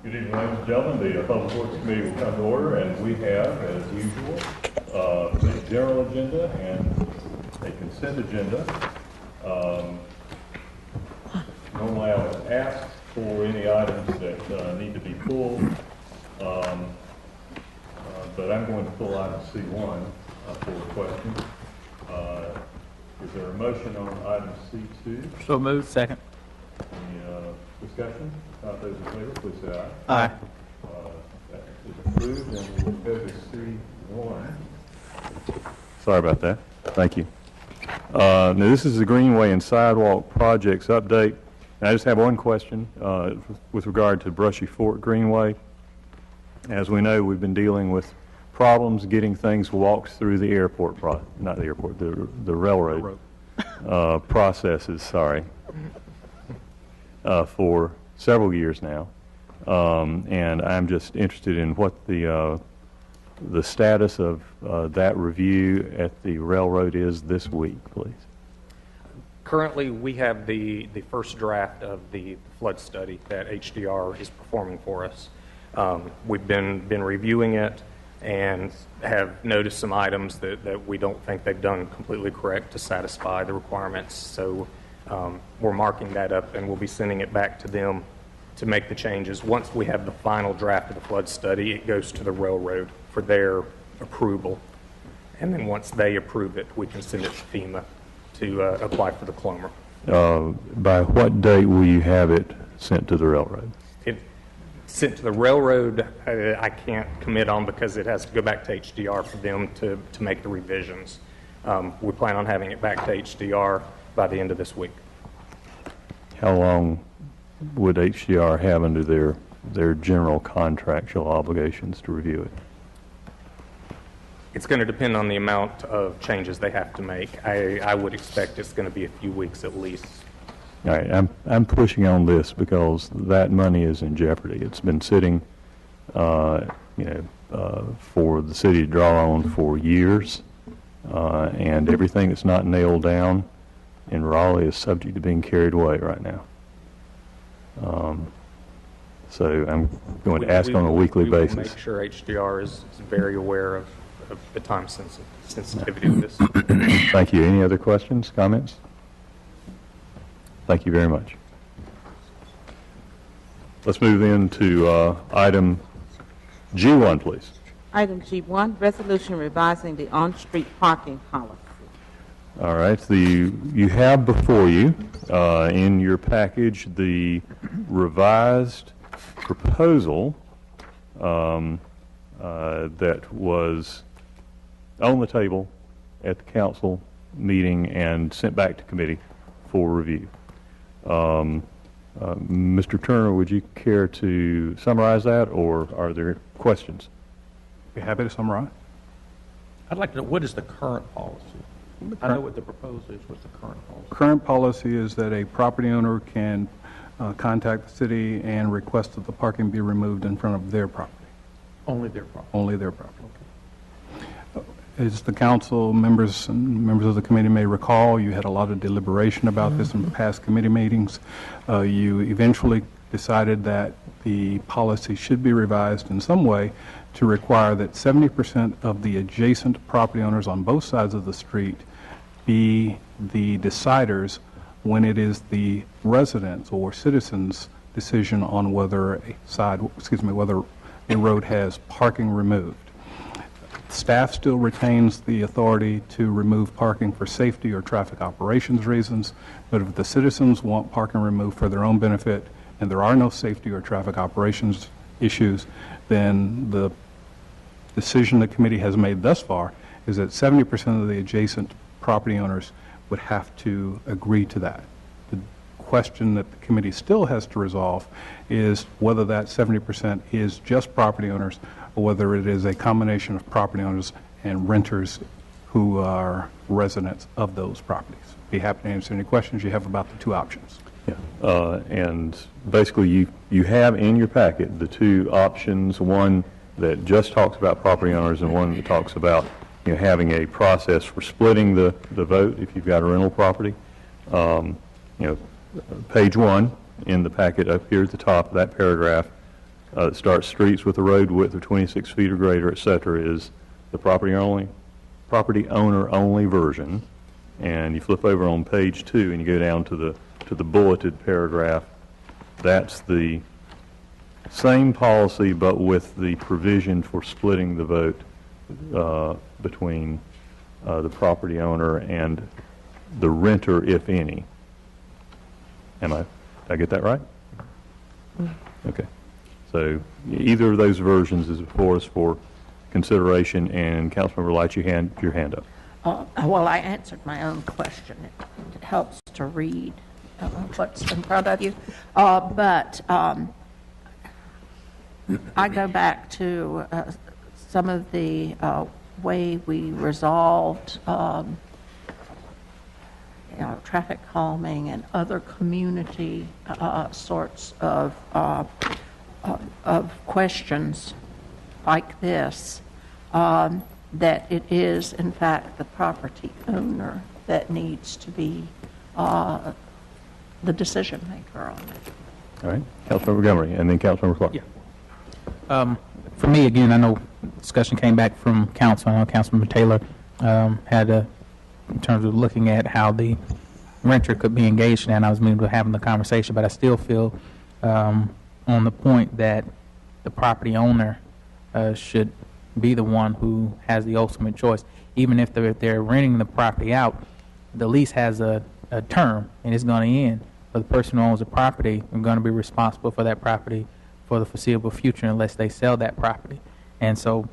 Good evening, ladies and gentlemen. The Public Works Committee will come to order, and we have, as usual, a general agenda and a consent agenda. Normally I would ask for any items that need to be pulled, but I'm going to pull item C1 for a question. Is there a motion on item C2? So moved. Second. Any discussion? Not those in favor, please say aye. Aye. That is approved, and we'll go to C1. Sorry about that. Thank you. Now, this is the Greenway and Sidewalk Projects update. And I just have one question with regard to Brushy Fork Greenway. As we know, we've been dealing with problems getting things walked through the airport, not the airport, the railroad processes, sorry, for several years now. And I'm just interested in what the status of that review at the railroad is this week, please. Currently, we have the first draft of the flood study that HDR is performing for us. We've been reviewing it and have noticed some items that we don't think they've done completely correct to satisfy the requirements. So we're marking that up, and we'll be sending it back to them to make the changes. Once we have the final draft of the flood study, it goes to the railroad for their approval. And then once they approve it, we can send it to FEMA to apply for the clomer. By what date will you have it sent to the railroad? Sent to the railroad, I can't commit on because it has to go back to HDR for them to make the revisions. We plan on having it back to HDR by the end of this week. How long would HDR have under their general contractual obligations to review it? It's going to depend on the amount of changes they have to make. I would expect it's going to be a few weeks at least. All right, I'm pushing on this because that money is in jeopardy. It's been sitting, for the city to draw on for years, and everything that's not nailed down in Raleigh is subject to being carried away right now. So I'm going to ask on a weekly basis. We will make sure HDR is very aware of the time sensitivity of this. Thank you. Any other questions, comments? Thank you very much. Let's move into item G1, please. Item G1, resolution revising the on-street parking policy. All right. You have before you in your package the revised proposal that was on the table at the council meeting and sent back to committee for review. Mr. Turner, would you care to summarize that, or are there questions? Be happy to summarize. I'd like to know, what is the current policy? I know what the proposal is. What's the current policy? Current policy is that a property owner can contact the city and request that the parking be removed in front of their property. Only their property? Only their property. As the council members and members of the committee may recall, you had a lot of deliberation about this in past committee meetings. You eventually decided that the policy should be revised in some way to require that 70% of the adjacent property owners on both sides of the street be the deciders when it is the residents' or citizens' decision on whether whether a road has parking removed. Staff still retains the authority to remove parking for safety or traffic operations reasons, but if the citizens want parking removed for their own benefit and there are no safety or traffic operations issues, then the decision the committee has made thus far is that 70% of the adjacent property owners would have to agree to that. The question that the committee still has to resolve is whether that 70% is just property owners or whether it is a combination of property owners and renters who are residents of those properties. Be happy to answer any questions you have about the two options. Yeah, and basically you have in your packet the two options, one that just talks about property owners and one that talks about having a process for splitting the vote if you've got a rental property. Page 1 in the packet up here at the top of that paragraph that starts streets with a road width of 26 feet or greater, et cetera, is the property owner only version. And you flip over on page 2 and you go down to the bulleted paragraph. That's the same policy, but with the provision for splitting the vote between the property owner and the renter, if any. Did I get that right? Okay. So either of those versions is before us for consideration, and Councilmember Light, your hand up. Well, I answered my own question. It helps to read what's in front of you. But I go back to some of the way we resolved traffic calming and other community sorts of questions like this, that it is, in fact, the property owner that needs to be the decision maker on it. All right. Councilmember Montgomery, and then Councilmember Clark. Yeah. For me, again, I know discussion came back from council. I know Councilmember Taylor had in terms of looking at how the renter could be engaged in that, and I was moved to having the conversation, but I still feel on the point that the property owner should be the one who has the ultimate choice. Even if they're renting the property out, the lease has a term, and it's going to end. But the person who owns the property is going to be responsible for that property for the foreseeable future unless they sell that property. And so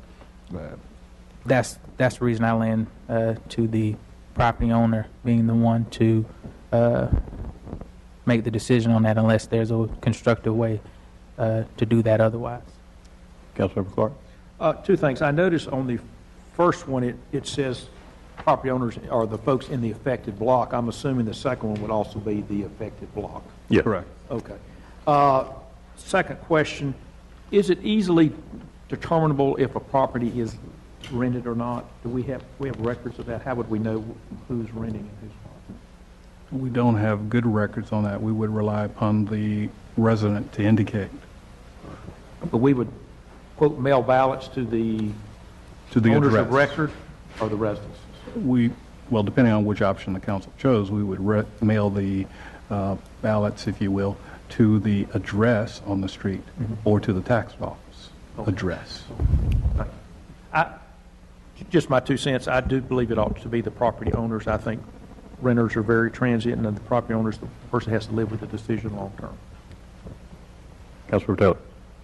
that's the reason I land to the property owner being the one to make the decision on that, unless there's a constructive way to do that otherwise. Councilmember Clark. Two things. I noticed on the first one, it says property owners are the folks in the affected block. I'm assuming the second one would also be the affected block. Yeah. Correct. Okay. Second question, is it easily determinable if a property is rented or not? Do we have records of that? How would we know who's renting and who's not? We don't have good records on that. We would rely upon the resident to indicate. But we would, quote, mail ballots to the owners address. of record or the residents? Well, depending on which option the council chose, we would mail the ballots, if you will, to the address on the street or to the tax office address. Just my 2 cents, I do believe it ought to be the property owners. I think renters are very transient, and the property owners, the person has to live with the decision long term. Councilmember Taylor.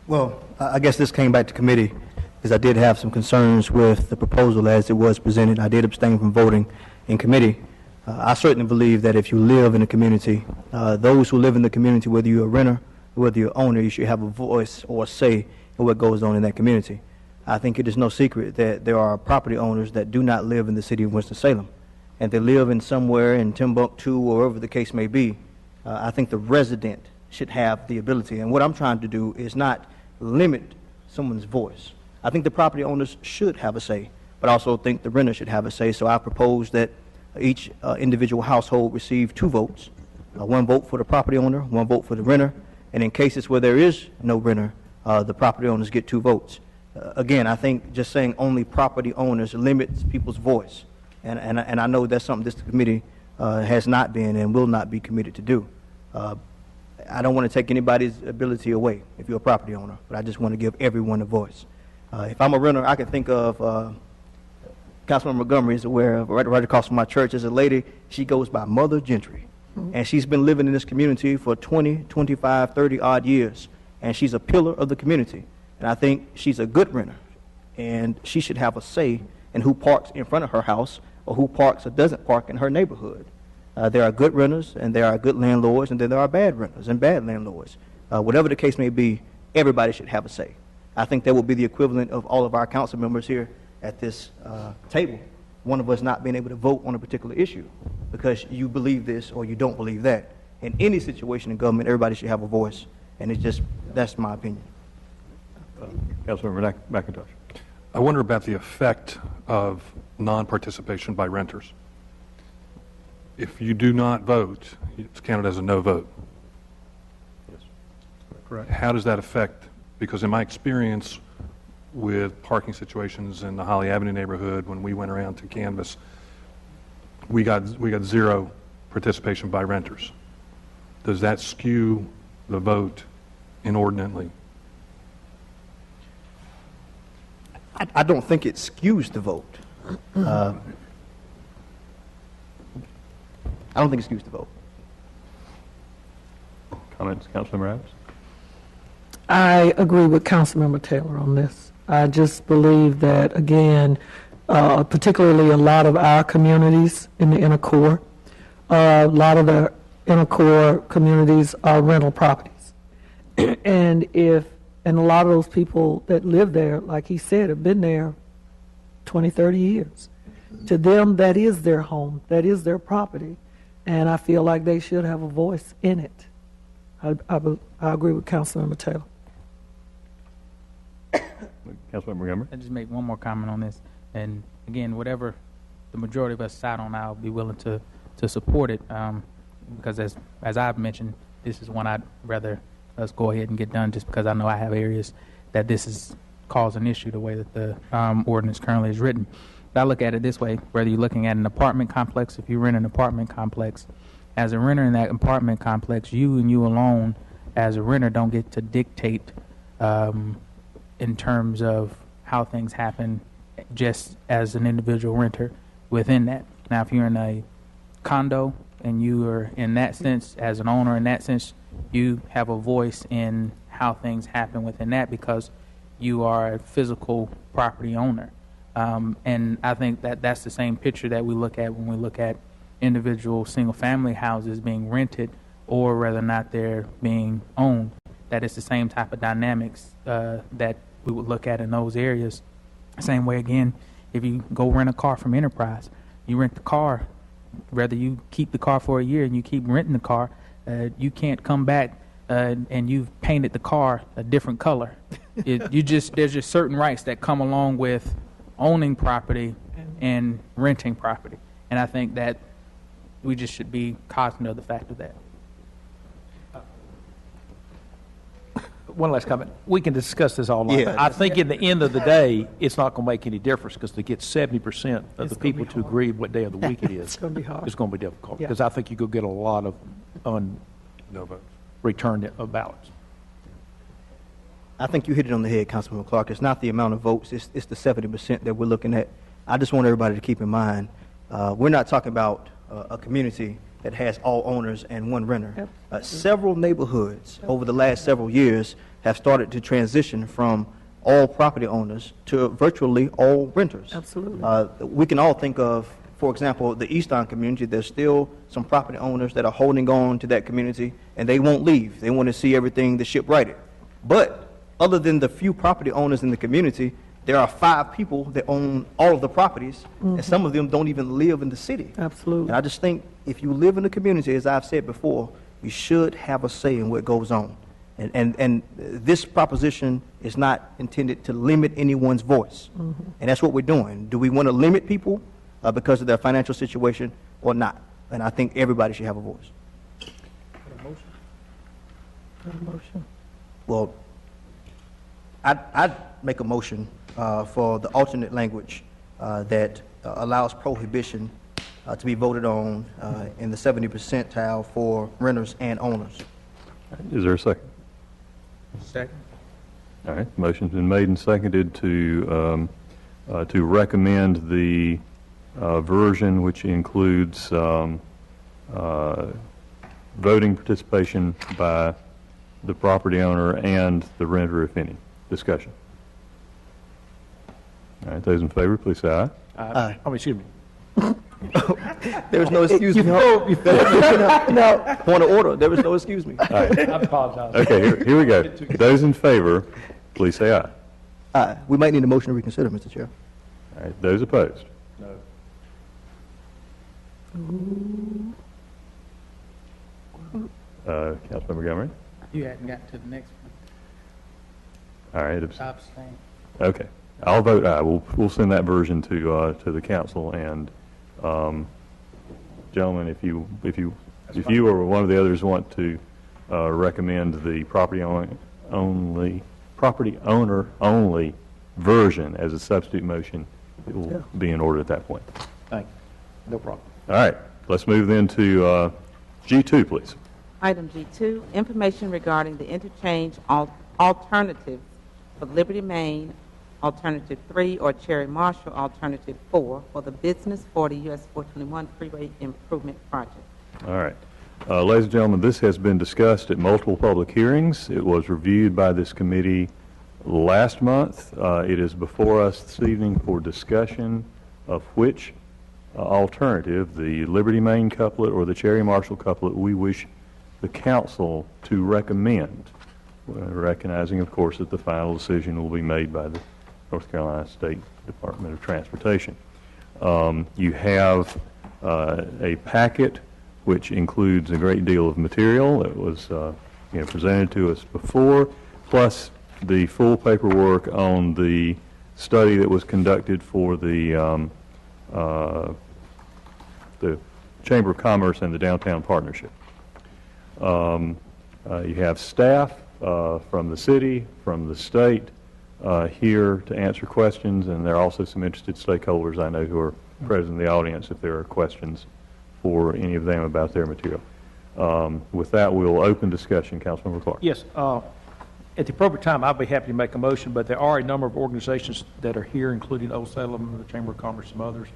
Well, I guess this came back to committee because I did have some concerns with the proposal as it was presented. I did abstain from voting in committee. I certainly believe that if you live in a community, those who live in the community, whether you're a renter, whether you're an owner, you should have a voice or a say in what goes on in that community. I think it is no secret that there are property owners that do not live in the city of Winston-Salem, and they live in somewhere in Timbuktu or wherever the case may be. I think the resident should have the ability, and what I'm trying to do is not limit someone's voice. I think the property owners should have a say, but I also think the renter should have a say. So I propose that each individual household receive 2 votes, 1 vote for the property owner, 1 vote for the renter, and in cases where there is no renter, the property owners get 2 votes. Again, I think just saying only property owners limits people's voice, and I know that's something this committee has not been and will not be committed to do. I don't want to take anybody's ability away if you're a property owner, but I just want to give everyone a voice. If I'm a renter, I can think of Councilman Montgomery is aware of, right across from my church, is a lady, she goes by Mother Gentry. And she's been living in this community for 20, 25, 30 odd years. And she's a pillar of the community. And I think she's a good renter. And she should have a say in who parks in front of her house or who parks or doesn't park in her neighborhood. There are good renters and there are good landlords, and then there are bad renters and bad landlords. Whatever the case may be, everybody should have a say. I think that will be the equivalent of all of our council members here at this table, one of us not being able to vote on a particular issue because you believe this or you don't believe that. In any situation in government, everybody should have a voice, and it's just, that's my opinion. Councilmember McIntosh. I wonder about the effect of non-participation by renters. If you do not vote, it's counted as a no vote. Yes. Correct. How does that affect Because in my experience with parking situations in the Holly Avenue neighborhood, when we went around to canvass, we got zero participation by renters. Does that skew the vote inordinately? I don't think it skews the vote. I don't think it skews the vote. Comments, Councilmember Adams? I agree with Councilmember Taylor on this. I just believe that, again, particularly a lot of our communities in the inner core, a lot of the inner core communities are rental properties. And a lot of those people that live there, like he said, have been there 20, 30 years. To them, that is their home, that is their property, and I feel like they should have a voice in it. I agree with Councilmember Taylor. Councilmember Montgomery? I just make one more comment on this. And again, whatever the majority of us decide on, I'll be willing to support it. Because as I've mentioned, this is one I'd rather us go ahead and get done, just because I know I have areas that this is cause an issue the way that the ordinance currently is written. But I look at it this way: whether you're looking at an apartment complex, if you rent an apartment complex, as a renter in that apartment complex, you and you alone, as a renter, don't get to dictate in terms of how things happen, just as an individual renter within that. Now, if you're in a condo and you are, in that sense, as an owner, in that sense, you have a voice in how things happen within that, because you are a physical property owner. And I think that that's the same picture that we look at when we look at individual single-family houses being rented, or whether or not they're being owned. That it's the same type of dynamics that we would look at in those areas. Same way, again, if you go rent a car from Enterprise, you rent the car, whether you keep the car for a year and you keep renting the car, you can't come back and you've painted the car a different color. There's just certain rights that come along with owning property and renting property. And I think that we just should be cognizant of the fact of that. One last comment. We can discuss this all night. Yeah. I think in the end of the day, it's not going to make any difference, because to get 70% of the people to agree what day of the week it is, It's going to be hard. it's going to be difficult, Yeah. because I think you could get a lot of No votes. unreturned ballots. I think you hit it on the head, Councilman Clark. It's not the amount of votes, it's the 70% that we're looking at. I just want everybody to keep in mind, we're not talking about a community that has all owners and one renter. Several neighborhoods over the last several years have started to transition from all property owners to virtually all renters. Absolutely. We can all think of, for example, the Easton community. There's still some property owners that are holding on to that community, and they won't leave. They want to see everything the ship righted. But other than the few property owners in the community, there are 5 people that own all of the properties, and some of them don't even live in the city. Absolutely. And I just think if you live in the community, as I've said before, you should have a say in what goes on. And this proposition is not intended to limit anyone's voice. And that's what we're doing. Do we want to limit people because of their financial situation or not? And I think everybody should have a voice. Motion. Well, I'd make a motion for the alternate language that allows prohibition to be voted on in the 70 percentile for renters and owners. Is there a second? Second. All right, motion's been made and seconded to recommend the version which includes voting participation by the property owner and the renter, if any. Discussion. All right, those in favor, please say aye. Excuse me. There was no excuse me. No. Point of order. There was no excuse me. I apologize. Okay, here we go. Those in favor, please say aye. We might need a motion to reconsider, Mr. Chair. All right, those opposed? Councilmember Montgomery? You hadn't gotten to the next All right, one. Abstain. okay. I'll vote aye. We'll send that version to the council, and gentlemen, if you or one of the others want to recommend the property only property owner-only version as a substitute motion, it will be in order at that point. Thank you. No problem. All right, let's move then to G2, please. Item G2, information regarding the interchange alternatives for Liberty Main Alternative 3 or Cherry Marshall Alternative 4 for the Business 40 US 421 Freeway Improvement Project. All right. Ladies and gentlemen, this has been discussed at multiple public hearings. It was reviewed by this committee last month. It is before us this evening for discussion of which alternative, the Liberty Main couplet or the Cherry Marshall couplet, we wish the council to recommend, recognizing, of course, that the final decision will be made by the North Carolina State Department of Transportation. You have a packet which includes a great deal of material that was presented to us before, plus the full paperwork on the study that was conducted for the Chamber of Commerce and the Downtown Partnership. You have staff from the city, from the state, here to answer questions, and there are also some interested stakeholders I know who are present in the audience if there are questions for any of them about their material. With that, we'll open discussion. Councilmember Clark. Yes, at the appropriate time, I'll be happy to make a motion, but there are a number of organizations that are here, including Old Salem, the Chamber of Commerce, and others,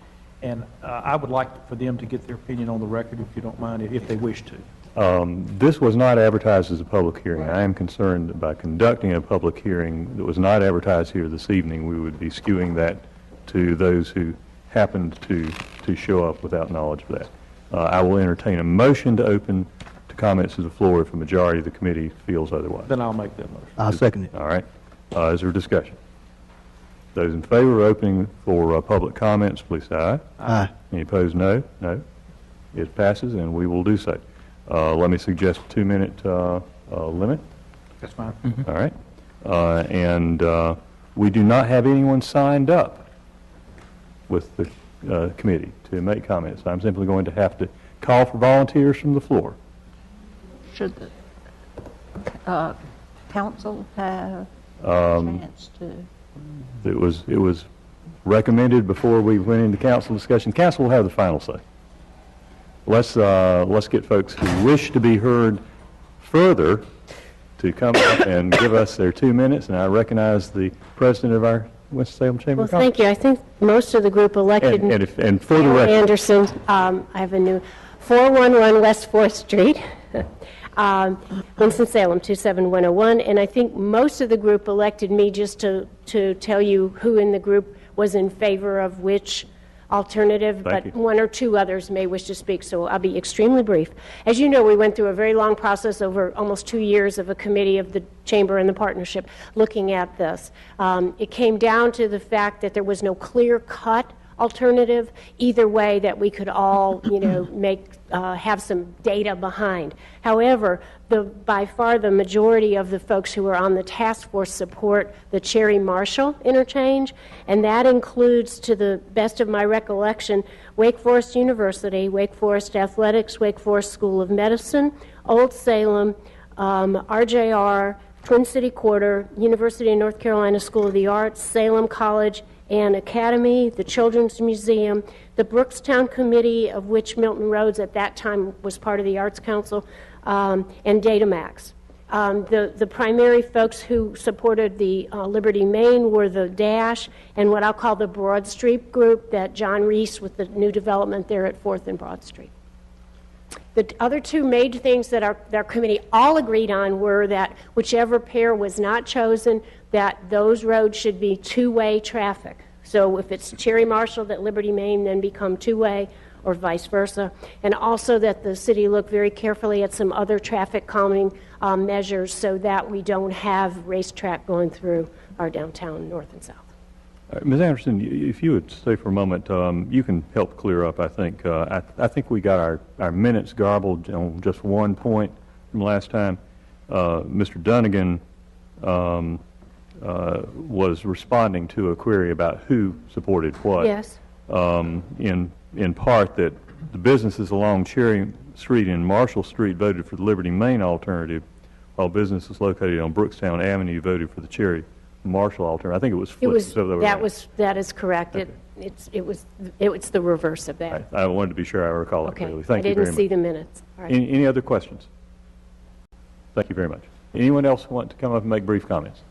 and I would like for them to get their opinion on the record, if you don't mind, if they wish to. This was not advertised as a public hearing. I am concerned by conducting a public hearing that was not advertised here this evening. We would be skewing that to those who happened to show up without knowledge of that. I will entertain a motion to open to comments to the floor if a majority of the committee feels otherwise. Then I'll make that motion. I'll second it. All right. Is there discussion? Those in favor of opening for public comments, please say aye. Aye. Any opposed, no? No. It passes, and we will do so. Let me suggest a 2-minute limit. That's fine. All right. And we do not have anyone signed up with the committee to make comments. I'm simply going to have to call for volunteers from the floor. Should the council have a chance to? It was recommended before we went into council discussion. Council will have the final say. Let's get folks who wish to be heard further to come up and give us their 2 minutes. And I recognize the president of our Winston-Salem Chamber Well, of Commerce. thank you. I think most of the group elected. And for the record, Anderson, I have a new 411 West 4th Street, Winston-Salem 27101, and I think most of the group elected me just to tell you who in the group was in favor of which alternative, Thank but you. one or two others may wish to speak, so I'll be extremely brief. As you know, we went through a very long process over almost 2 years of a committee of the Chamber and the Partnership looking at this. It came down to the fact that there was no clear-cut alternative either way that we could all, have some data behind. However, by far the majority of the folks who were on the task force support the Cherry Marshall interchange, and that includes, to the best of my recollection, Wake Forest University, Wake Forest Athletics, Wake Forest School of Medicine, Old Salem, RJR, Twin City Quarter, University of North Carolina School of the Arts, Salem College and Academy, the Children's Museum, the Brookstown Committee, of which Milton Rhodes at that time was part of the Arts Council, and Datamax. The primary folks who supported the Liberty Main were the DASH and what I'll call the Broad Street group that John Reese with the new development there at 4th and Broad Street. The other two major things that our committee all agreed on were that whichever pair was not chosen, that those roads should be two-way traffic. So if it's Cherry Marshall, that Liberty Main then become two-way, or vice versa. And also that the city look very carefully at some other traffic calming measures so that we don't have racetrack going through our downtown north and south. Ms. Anderson, if you would stay for a moment, you can help clear up, I think. I think we got our minutes garbled on just one point from last time. Mr. Dunnigan was responding to a query about who supported what. Yes. In part that the businesses along Cherry Street and Marshall Street voted for the Liberty Main alternative, All businesses located on Brookstown Avenue voted for the Cherry Marshall alternative. I think it was It flipped. was, so that is correct. Okay. It's the reverse of that. I wanted to be sure I recall it Okay. clearly. Thank I you very didn't much. see the minutes. All right. Any other questions? Thank you very much. Anyone else want to come up and make brief comments?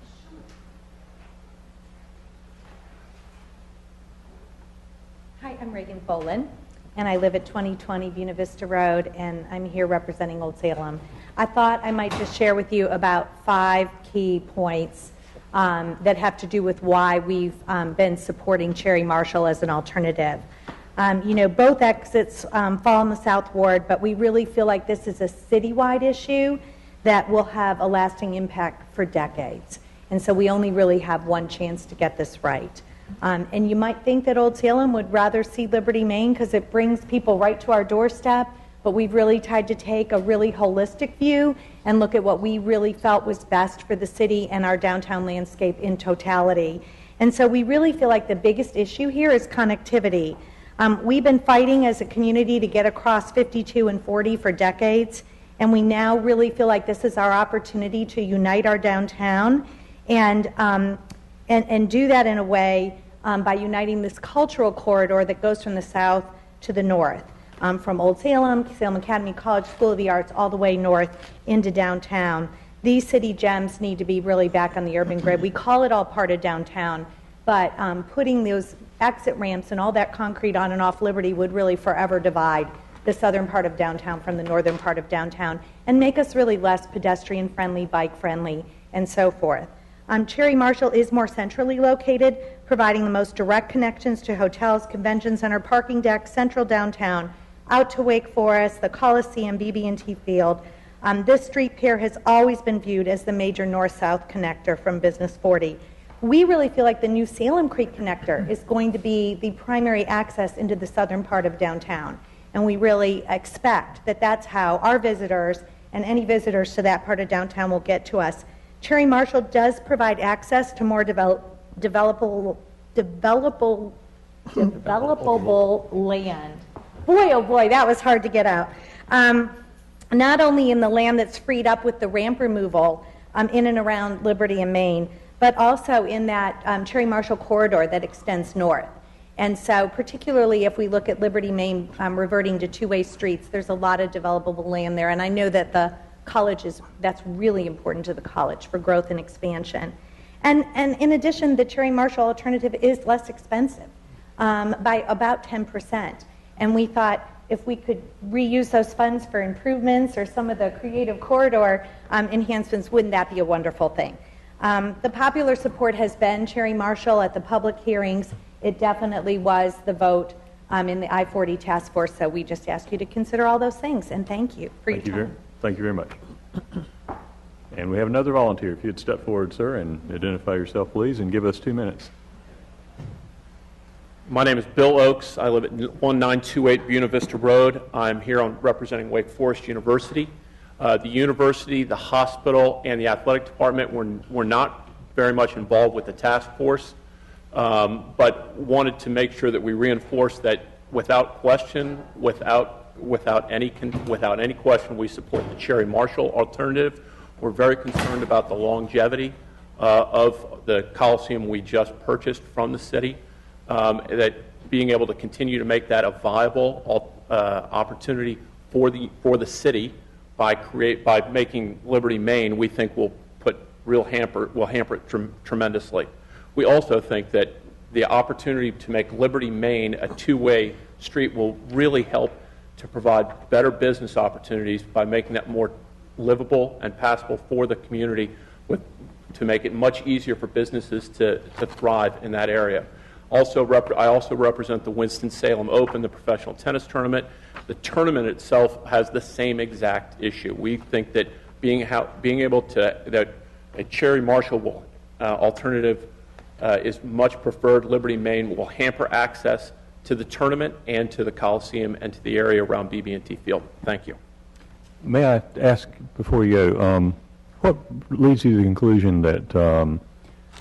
Hi, I'm Reagan Folan, and I live at 2020 Buena Vista Road, and I'm here representing Old Salem. I thought I might just share with you about 5 key points that have to do with why we've been supporting Cherry Marshall as an alternative. Both exits fall in the South Ward, but we really feel like this is a citywide issue that will have a lasting impact for decades. And so we only really have one chance to get this right. And you might think that Old Salem would rather see Liberty Main because it brings people right to our doorstep, but we've really tried to take a really holistic view and look at what we really felt was best for the city and our downtown landscape in totality. And so we really feel like the biggest issue here is connectivity. We've been fighting as a community to get across 52 and 40 for decades, and we now really feel like this is our opportunity to unite our downtown and do that in a way by uniting this cultural corridor that goes from the south to the north, from Old Salem, Salem Academy College, School of the Arts, all the way north into downtown. These city gems need to be really back on the urban grid. We call it all part of downtown, but putting those exit ramps and all that concrete on and off Liberty would really forever divide the southern part of downtown from the northern part of downtown and make us really less pedestrian friendly, bike friendly, and so forth. Cherry Marshall is more centrally located, providing the most direct connections to hotels, convention center, parking decks, central downtown, out to Wake Forest, the Coliseum, BB&T Field. This street pier has always been viewed as the major north-south connector from Business 40. We really feel like the new Salem Creek connector is going to be the primary access into the southern part of downtown. And we really expect that that's how our visitors and any visitors to that part of downtown will get to us. Cherry Marshall does provide access to more developable land. Boy, oh boy, that was hard to get out. Not only in the land that's freed up with the ramp removal in and around Liberty and Main, but also in that Cherry Marshall corridor that extends north. And so particularly if we look at Liberty Main reverting to two-way streets, there's a lot of developable land there. And I know that the college that's really important to the college for growth and expansion. And in addition, the Cherry Marshall alternative is less expensive by about 10%. And we thought if we could reuse those funds for improvements or some of the creative corridor enhancements, wouldn't that be a wonderful thing? The popular support has been Cherry Marshall at the public hearings. It definitely was the vote in the I-40 task force, so we just ask you to consider all those things, and thank you for your time. Thank you very much. And we have another volunteer. If you'd step forward, sir, and identify yourself, please, and give us 2 minutes. My name is Bill Oakes. I live at 1928 Buena Vista Road. I'm here representing Wake Forest University. The university, the hospital, and the athletic department were not very much involved with the task force, but wanted to make sure that we reinforce that without question, without any question, we support the Cherry Marshall alternative. We're very concerned about the longevity of the Coliseum we just purchased from the city, that being able to continue to make that a viable opportunity for the city by making Liberty Main, we think will hamper it tremendously. We also think that the opportunity to make Liberty Main a two-way street will really help to provide better business opportunities by making that more livable and passable for the community, to make it much easier for businesses to thrive in that area. I also represent the Winston-Salem Open, the professional tennis tournament. The tournament itself has the same exact issue. We think that that a Cherry Marshall alternative is much preferred. Liberty Main will hamper access to the tournament and to the Coliseum and to the area around BB&T Field. Thank you. May I ask, before you go, what leads you to the conclusion that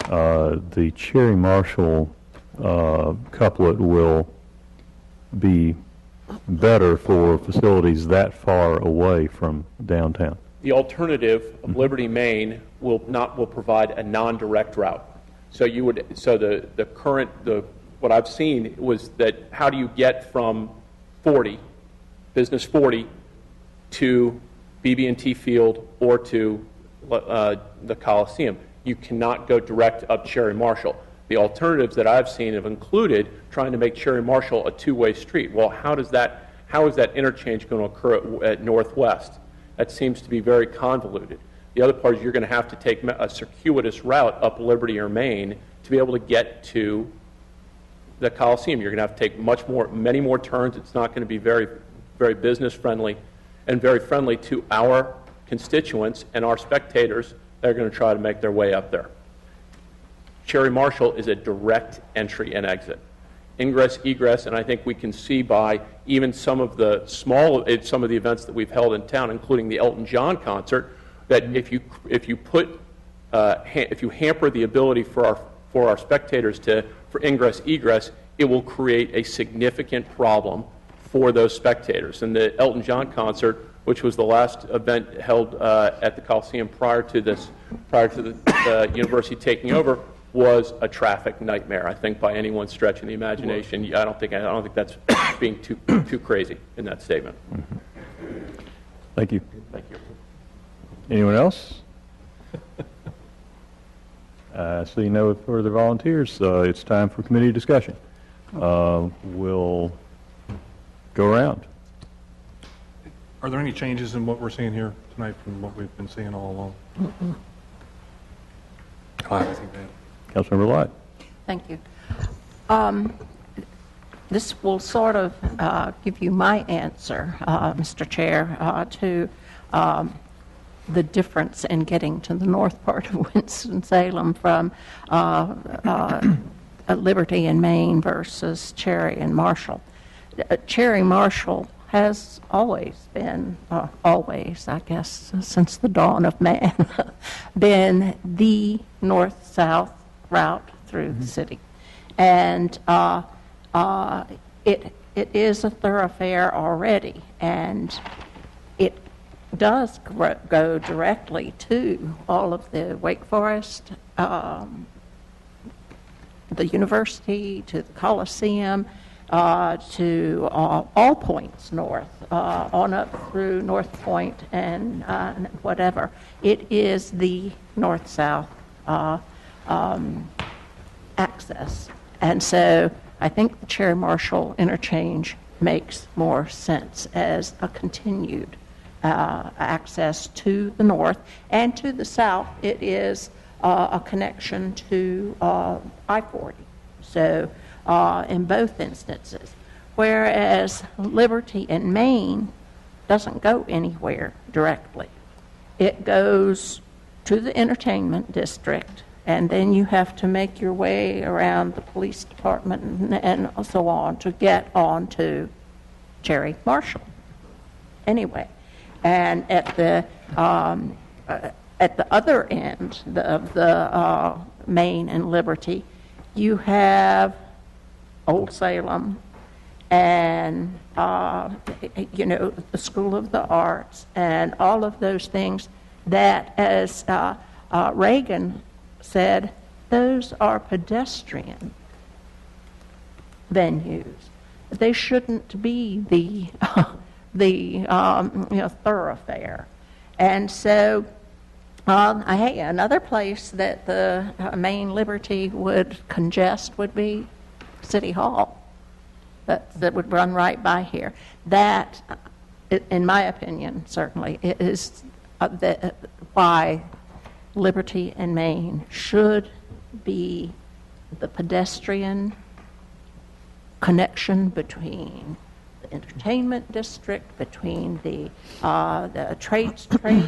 the Cherry Marshall couplet will be better for facilities that far away from downtown? The alternative of Liberty, Maine will provide a non-direct route. So the current, what I've seen was that how do you get from 40, Business 40, to BB&T Field or to the Coliseum? You cannot go direct up Cherry Marshall. The alternatives that I've seen have included trying to make Cherry Marshall a two-way street. Well, how is that interchange going to occur at Northwest? That seems to be very convoluted. The other part is you're going to have to take a circuitous route up Liberty or Maine to be able to get to the Coliseum. You're going to have to take many more turns. It's not going to be very, very business friendly and very friendly to our constituents and our spectators that are going to try to make their way up there. Cherry Marshall is a direct entry and exit. Ingress, egress, and I think we can see by even some of the events that we've held in town, including the Elton John concert, that if you hamper the ability for our spectators for ingress, egress, it will create a significant problem for those spectators. And the Elton John concert, which was the last event held at the Coliseum prior to the university taking over, was a traffic nightmare. I think by anyone's stretch of the imagination, I don't think that's being too crazy in that statement. Thank you. Thank you. Anyone else? I see no further volunteers. It's time for committee discussion. We'll go around. Are there any changes in what we're seeing here tonight from what we've been seeing all along? I think that. Councilmember Lott. Thank you. This will sort of give you my answer, Mr. Chair, to the difference in getting to the north part of Winston-Salem from Liberty and Maine versus Cherry and Marshall. Cherry Marshall has always been, I guess, since the dawn of man, been the north-south route through the city. And it is a thoroughfare already, and it does go directly to all of the Wake Forest, the university, to the Coliseum, to all points north, on up through North Point and whatever. It is the north-south access. And so I think the Cherry Marshall interchange makes more sense as a continued access to the north. And to the south, it is a connection to I-40. So in both instances. Whereas Liberty and Maine doesn't go anywhere directly. It goes to the entertainment district, and then you have to make your way around the police department and so on to get on to Cherry Marshall. Anyway, and at the other end of the Maine and Liberty, you have Old Salem and the School of the Arts and all of those things that, as Reagan said, those are pedestrian venues. They shouldn't be the thoroughfare. And so, hey, another place that the Maine Liberty would congest would be City Hall. That would run right by here. That, in my opinion, certainly, is why Liberty and Maine should be the pedestrian connection between the entertainment district, between the trade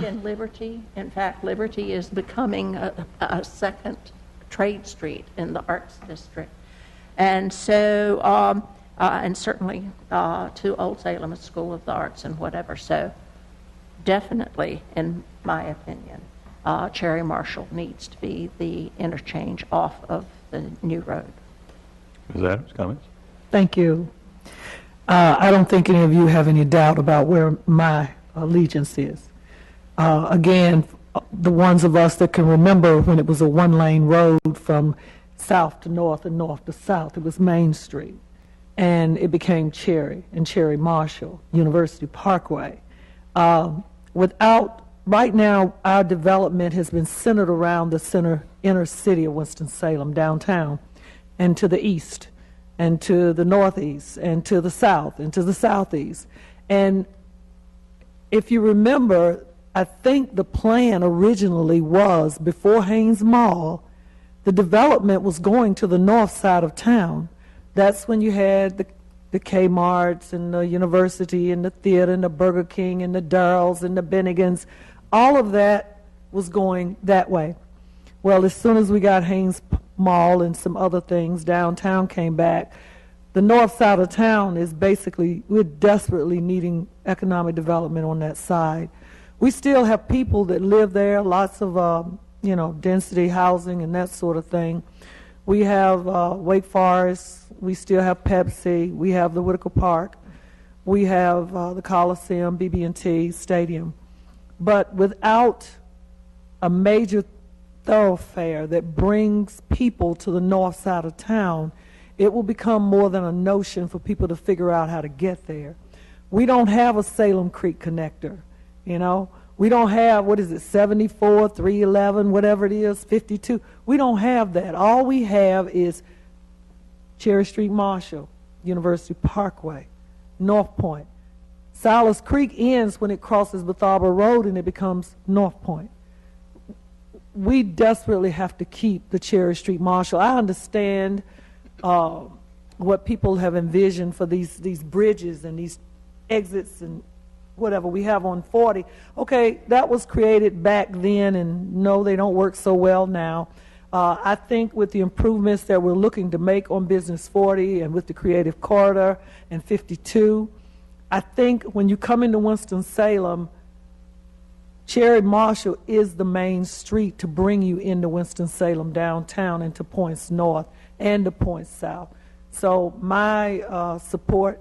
and Liberty. In fact, Liberty is becoming a second trade street in the arts district. And so, and certainly to Old Salem, a School of the Arts and whatever. So definitely, in my opinion, Cherry Marshall needs to be the interchange off of the new road. Ms. Adams, comments? Thank you. I don't think any of you have any doubt about where my allegiance is. Again, the ones of us that can remember when it was a one-lane road from south to north and north to south, it was Main Street. And it became Cherry and Cherry Marshall, University Parkway. Right now, our development has been centered around the inner city of Winston-Salem, downtown, and to the east, and to the northeast, and to the south, and to the southeast. And if you remember, I think the plan originally was, before Haynes Mall, the development was going to the north side of town. That's when you had the Kmarts and the university and the theater and the Burger King and the Darrell's and the Bennigans. All of that was going that way. Well, as soon as we got Haynes Mall and some other things, downtown came back. The north side of town is basically, we're desperately needing economic development on that side. We still have people that live there, lots of, density housing and that sort of thing. We have Wake Forest, we still have Pepsi, we have the Whitaker Park, we have the Coliseum, BB&T Stadium. But without a major thoroughfare that brings people to the north side of town, it will become more than a notion for people to figure out how to get there. We don't have a Salem Creek connector, We don't have, 74, 311, whatever it is, 52. We don't have that. All we have is Cherry Street Marshall, University Parkway, North Point. Silas Creek ends when it crosses Bethabara Road and it becomes North Point. We desperately have to keep the Cherry Street Marshall. I understand what people have envisioned for these bridges and these exits and whatever we have on 40. Okay, that was created back then, and no, they don't work so well now. I think with the improvements that we're looking to make on Business 40 and with the Creative Corridor and 52, I think when you come into Winston-Salem, Cherry Marshall is the main street to bring you into Winston-Salem downtown and to points north and to points south. So my support,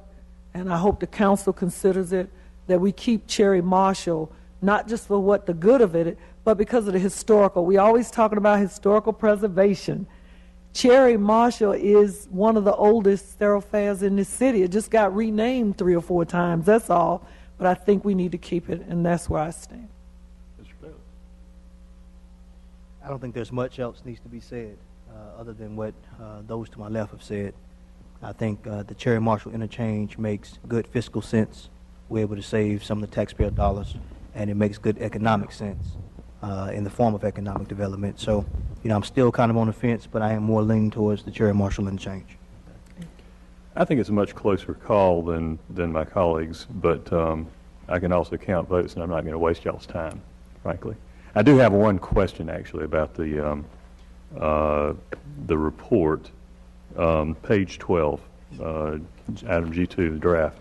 and I hope the council considers it, that we keep Cherry Marshall, not just for what the good of it, but because of the historical. We always talking about historical preservation. Cherry Marshall is one of the oldest thoroughfares in this city. It just got renamed 3 or 4 times, that's all. But I think we need to keep it, and that's where I stand. I don't think there's much else needs to be said other than what those to my left have said. I think the Cherry Marshall interchange makes good fiscal sense. We're able to save some of the taxpayer dollars, and it makes good economic sense in the form of economic development. So, I'm still kind of on the fence, but I am more leaning towards the Cherry Marshall interchange. I think it's a much closer call than my colleagues, but I can also count votes, and I'm not going to waste y'all's time, frankly. I do have one question, actually, about the report, page 12, item G2, the draft.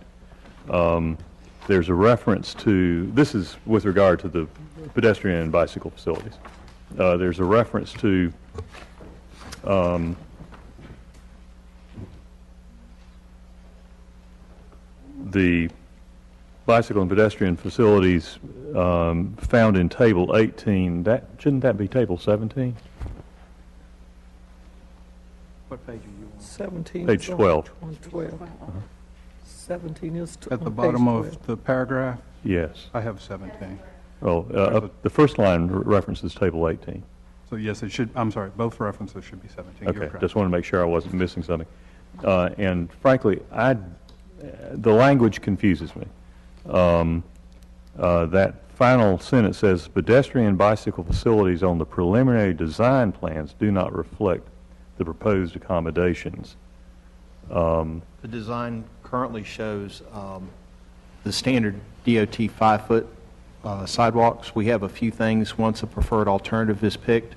There's a reference to, this is with regard to the pedestrian and bicycle facilities. There's a reference to the bicycle and pedestrian facilities found in Table 18. Shouldn't that be Table 17? What page are you on? 17. Page 12. On 12. 17 is At the bottom of the paragraph, Yes. I have 17. Well, the first line references Table 18. So yes, it should, I'm sorry, both references should be 17. You're Okay, correct. just want to make sure I wasn't missing something. And frankly, the language confuses me. That final sentence says, pedestrian bicycle facilities on the preliminary design plans do not reflect the proposed accommodations. The design currently shows the standard DOT 5-foot sidewalks. We have a few things. Once a preferred alternative is picked,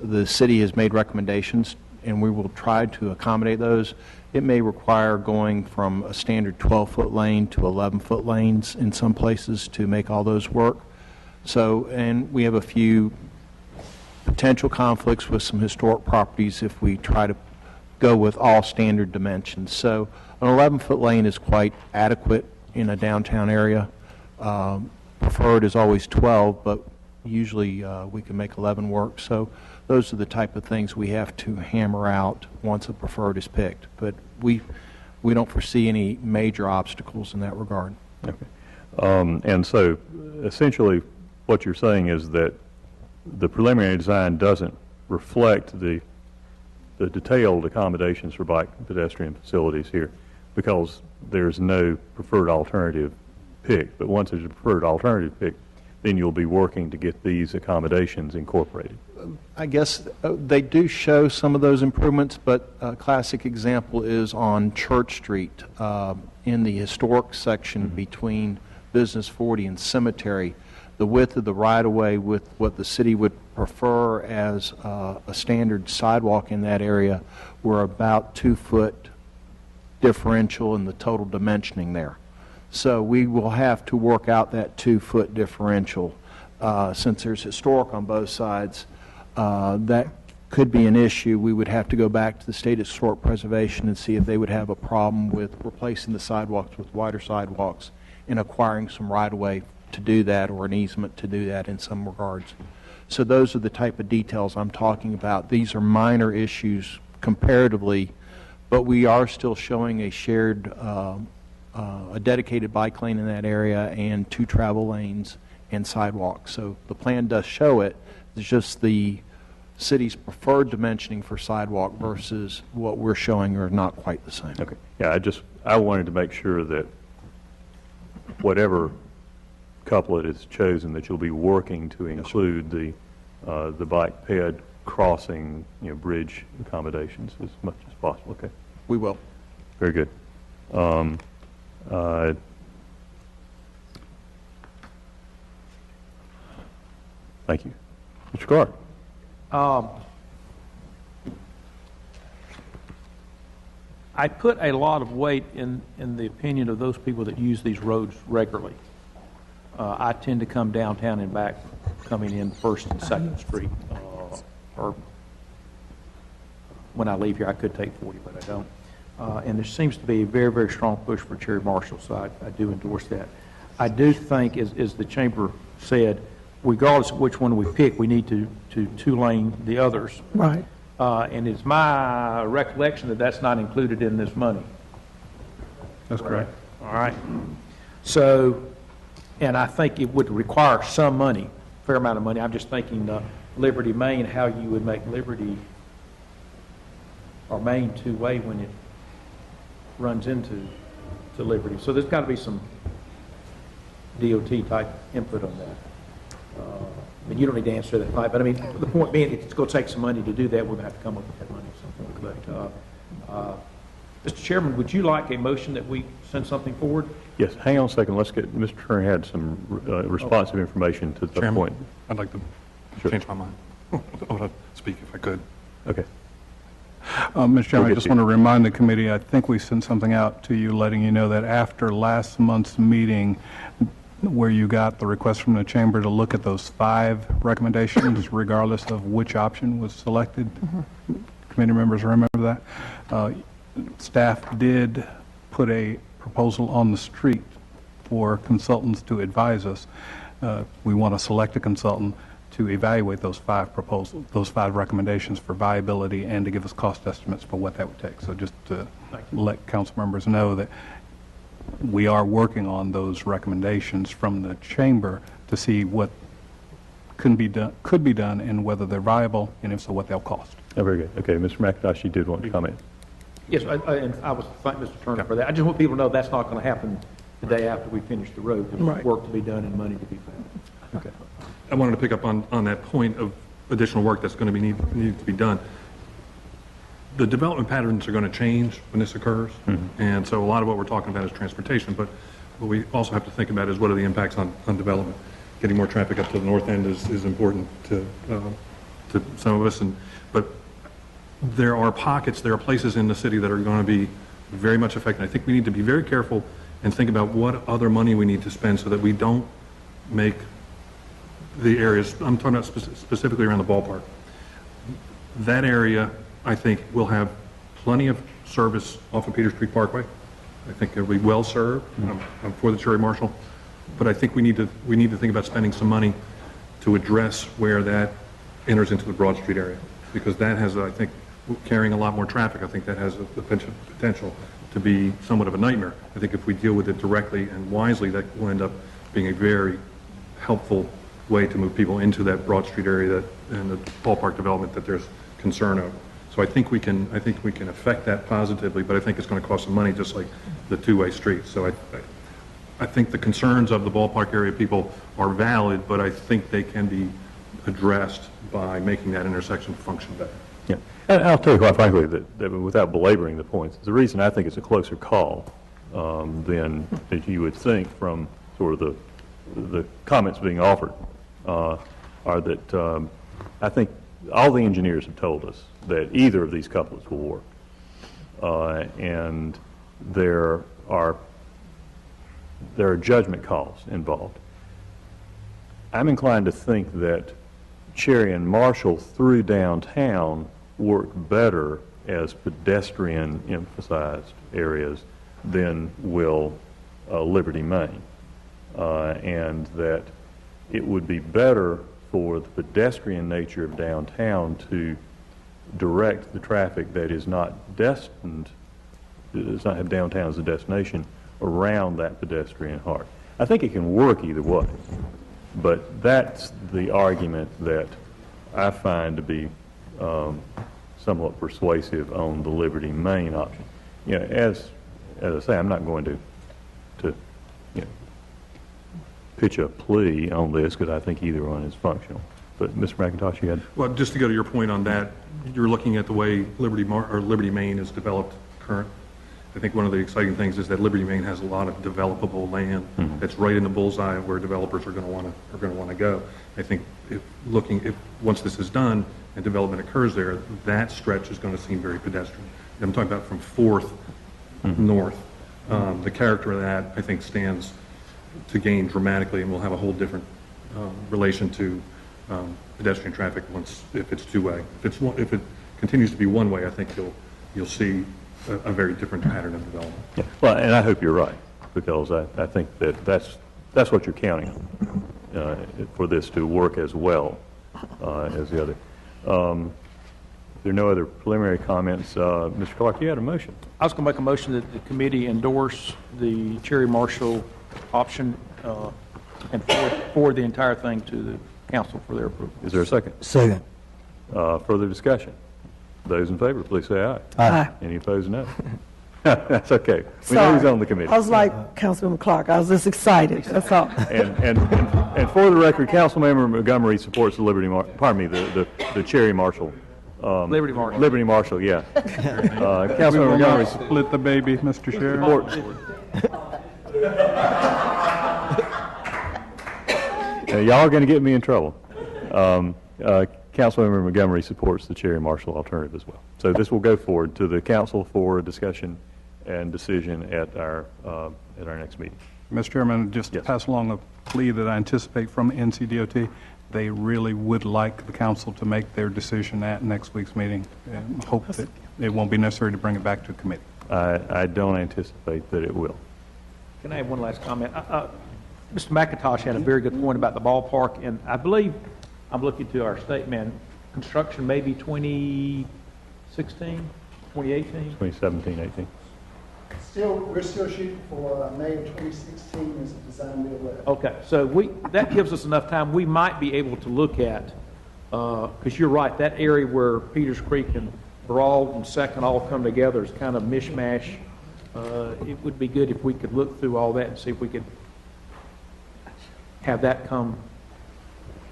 the city has made recommendations, and we will try to accommodate those. It may require going from a standard 12-foot lane to 11-foot lanes in some places to make all those work. So, and we have a few potential conflicts with some historic properties if we try to go with all standard dimensions. So an 11-foot lane is quite adequate in a downtown area. preferred is always 12, but usually we can make 11 work. So those are the type of things we have to hammer out once a preferred is picked. But we don't foresee any major obstacles in that regard. Okay. And so essentially what you're saying is that the preliminary design doesn't reflect the detailed accommodations for bike and pedestrian facilities here because there's no preferred alternative picked. But once there's a preferred alternative picked, then you'll be working to get these accommodations incorporated. I guess they do show some of those improvements, but a classic example is on Church Street in the historic section between Business 40 and Cemetery. The width of the right-of-way with what the city would prefer as a standard sidewalk in that area were about 2-foot differential in the total dimensioning there. So we will have to work out that 2-foot differential. Since there's historic on both sides, that could be an issue. We would have to go back to the State Historic Preservation and see if they would have a problem with replacing the sidewalks with wider sidewalks and acquiring some right-of-way to do that or an easement to do that in some regards. So those are the type of details I'm talking about. These are minor issues comparatively, but we are still showing a shared, a dedicated bike lane in that area and 2 travel lanes and sidewalks. So the plan does show it. It's just the city's preferred dimensioning for sidewalk versus what we're showing are not quite the same. Okay. Yeah, I wanted to make sure that whatever couplet is chosen, that you'll be working to include the bike ped crossing, bridge accommodations as much as possible. Okay. We will. Very good. Thank you. Mr. Clark. I put a lot of weight in the opinion of those people that use these roads regularly. I tend to come downtown and back, coming in 1st and 2nd Street. Or when I leave here, I could take 40, but I don't. And there seems to be a very, very strong push for Cherry Marshall, so I do endorse that. I do think, as the Chamber said, regardless of which one we pick, we need to 2-lane the others. Right. And it's my recollection that that's not included in this money. That's correct. All right. So, and I think it would require some money, a fair amount of money. I'm just thinking Liberty Main, how you would make Liberty or Main 2-way when it runs into Liberty. So there's got to be some DOT type input on that. I mean, you don't need to answer that tonight, but I mean, the point being, it's going to take some money to do that. We're going to have to come up with that money at some point. But, Mr. Chairman, would you like a motion that we send something forward? Yes, hang on a second. Let's get, Mr. Turner had some responsive information to the Chairman, point. I'd like to change my mind. I want to speak if I could. Okay. Mr. Chairman, I just want to remind the committee, I think we sent something out to you letting you know that after last month's meeting, where you got the request from the Chamber to look at those 5 recommendations, regardless of which option was selected. Committee members remember that? Staff did put a proposal on the street for consultants to advise us. We want to select a consultant to evaluate those 5 proposals, those 5 recommendations for viability and to give us cost estimates for what that would take. So just to let council members know that we are working on those recommendations from the Chamber to see what could be done and whether they're viable, and if so, what they'll cost. Oh, very good. Okay, Mr. McIntosh, you did want to comment. Yes, and I was thank Mr. Turner for that. I just want people to know that's not going to happen the day after we finish the road. There's work to be done and money to be found. Okay. I wanted to pick up on that point of additional work that's going to be needed to be done. The development patterns are going to change when this occurs, and so a lot of what we're talking about is transportation, but what we also have to think about is what are the impacts on development. Getting more traffic up to the north end is important to some of us, but there are pockets, there are places in the city that are going to be very much affected. I think we need to be very careful and think about what other money we need to spend so that we don't make the areas, I'm talking about specifically around the ballpark, that area I think will have plenty of service off of Peters Creek Parkway. I think it'll be well served. I'm for the Cherry Marshall But I think we need to think about spending some money to address where that enters into the Broad Street area, because that has, I think, carrying a lot more traffic. I think that has the potential to be somewhat of a nightmare. I think if we deal with it directly and wisely, that will end up being a very helpful way to move people into that Broad Street area and the ballpark development that there's concern over. So I think we can affect that positively, but I think it's going to cost some money, just like the two-way streets. So I think the concerns of the ballpark area people are valid, but I think they can be addressed by making that intersection function better. Yeah, and I'll tell you quite frankly that without belaboring the points, the reason I think it's a closer call than that you would think from sort of the comments being offered are that I think all the engineers have told us that either of these couplets will work, and there are judgment calls involved. I'm inclined to think that Cherry and Marshall through downtown work better as pedestrian-emphasized areas than will Liberty Main, and that it would be better for the pedestrian nature of downtown to direct the traffic that is not destined, does not have downtown as a destination, around that pedestrian heart. I think it can work either way, but that's the argument that I find to be somewhat persuasive on the Liberty Main option. You know, as I say, I'm not going to pitch a plea on this because I think either one is functional. But Mr. McIntosh, you had... Well, just to go to your point on that, you're looking at the way Liberty Main is developed current. I think one of the exciting things is that Liberty Main has a lot of developable land that's right in the bullseye of where developers are going to want to go. I think if once this is done and development occurs there, that stretch is going to seem very pedestrian. I'm talking about from 4th north. The character of that, I think, stands to gain dramatically, and we'll have a whole different relation to pedestrian traffic if it's two-way. If it continues to be one-way, I think you'll see a very different pattern of development. Yeah. Well, and I hope you're right, because I think that's what you're counting on for this to work as well as the other. If there are no other preliminary comments, Mr. Clark, you had a motion. I was going to make a motion that the committee endorse the Cherry Marshall option and forward the entire thing to the council for their approval. Is there a second? Second. Further discussion? Those in favor, please say aye. Aye. Any opposed, no. That's okay. We know who's on the committee. I was like Councilmember Clark. I was just excited. That's all. And for the record, Councilmember Montgomery supports the the Cherry Marshall. Liberty Marshall. Liberty Marshall, yeah. Councilmember Montgomery Split the baby, Mr. Sheriff. Y'all are going to get me in trouble. Councilmember Montgomery supports the Cherry Marshall alternative as well. So this will go forward to the council for discussion and decision at our next meeting. Mr. Chairman, just to pass along a plea that I anticipate from NCDOT. They really would like the council to make their decision at next week's meeting, and hope that it won't be necessary to bring it back to committee. I don't anticipate that it will. Can I have one last comment? Mr. McIntosh had a very good point about the ballpark, and I believe, I'm looking to our statement, construction maybe 2016, 2018? 2017, 18. We're still shooting for May of 2016 as a design build letter. Okay, so that gives us enough time. We might be able to look at, because you're right, that area where Peters Creek and Broad and Second all come together is kind of mishmash. It would be good if we could look through all that and see if we could have that come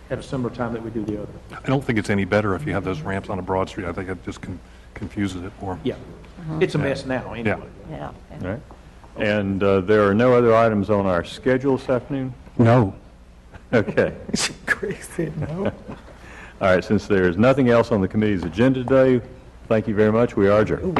at a similar time that we do the other. I don't think it's any better if you have those ramps on a Broad Street. I think it just confuses it more. Yeah. It's a mess now, anyway. Yeah. All right. And there are no other items on our schedule this afternoon? No. Okay. Greg said no. All right, since there is nothing else on the committee's agenda today, thank you very much. We are adjourned.